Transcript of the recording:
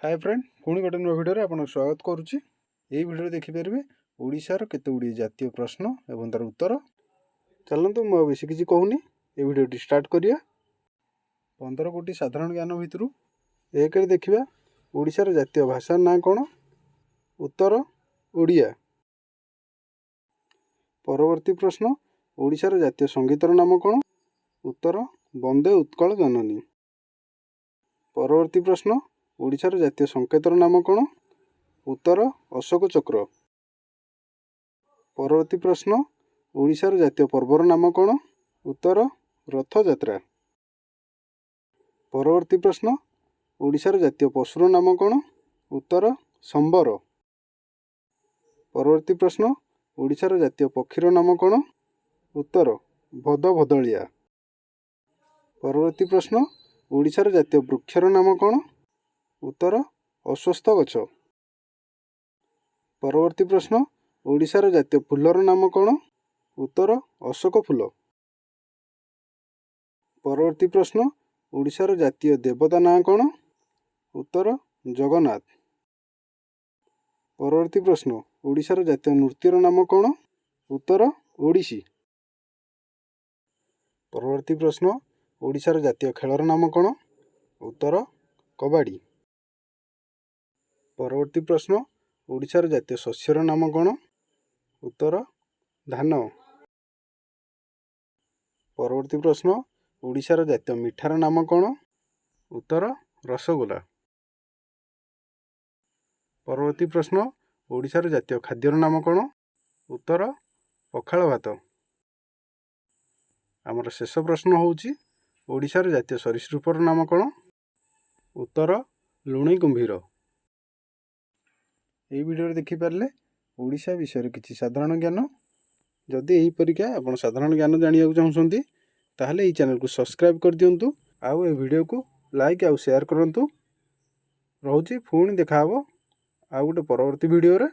Hi friend पुणी गोटे नुआ भिडियो आपन स्वागत करुच्ची। यही भिडियो देखिपारे ओडिशार केते गुड़ी जातीय प्रश्न एवं तार उत्तर। चलतु मुझे बेसी किसी कहूनी ये भिडियो स्टार्ट करिया। 15 कोटी साधारण ज्ञान भितर एक देखा ओडिशार जातीय भाषार ना कौन? उत्तर ओडिया। परवर्ती प्रश्न ओडिशार जातीय संगीतर नाम कौन? उत्तर वंदे उत्कल जननी। परवर्ती प्रश्न ओडिशार जातीय संकेतर नाम कौन? उत्तर अशोक चक्र। परवर्ती प्रश्न ओडिशार जातीय पर्वर नाम कौन? उत्तर रथ यात्रा। परवर्ती प्रश्न ओडिशार जातीय पशुर नाम कौन? उत्तर संबर। परवर्ती प्रश्न ओडिशार जातीय पक्षीर नाम कौन? उत्तर भदभदलिया। परवर्ती प्रश्न ओडिशार जातीय वृक्षर नाम कौन? उत्तर अश्वत्थ गछ। परवर्ती प्रश्न ओडिशार जातीय फुलर नाम कौन? उत्तर अशोक फूल। परवर्ती प्रश्न ओडिशार जातीय देवता ना कौन? उत्तर जगन्नाथ। परवर्ती प्रश्न ओडिशार जातीय नृत्यर नाम कौन? उत्तर ओडिसी। परवर्ती प्रश्न ओडिशार जातीय खेलर नाम कौन? उत्तर कबाडी। परवर्ती प्रश्न ओडिशार जातीय शस्यर नाम कौन? उत्तर धान। परवर्ती प्रश्न ओडिशार जातीय मिठार नाम कौन? उत्तर रसगोला। परवर्ती प्रश्न ओडिशार जातीय खाद्यर नाम कौन? उत्तर पखाल भात। आमर शेष प्रश्न होउची ओडिशार जातीय सरीसृपर नाम कौन? उत्तर लुणी कुंभीर। यही वीडियो देखिपारे ओडिशा विषय किसी साधारण ज्ञान। जदि यही परीक्षा आप साधारण ज्ञान जाना चाहते ताहले ये चैनल को सब्सक्राइब कर दिंतु आउ ए वीडियो को लाइक आउ शेयर करंतु। रोची पुणी देखा आउ गोटे परवर्ती वीडियो रे।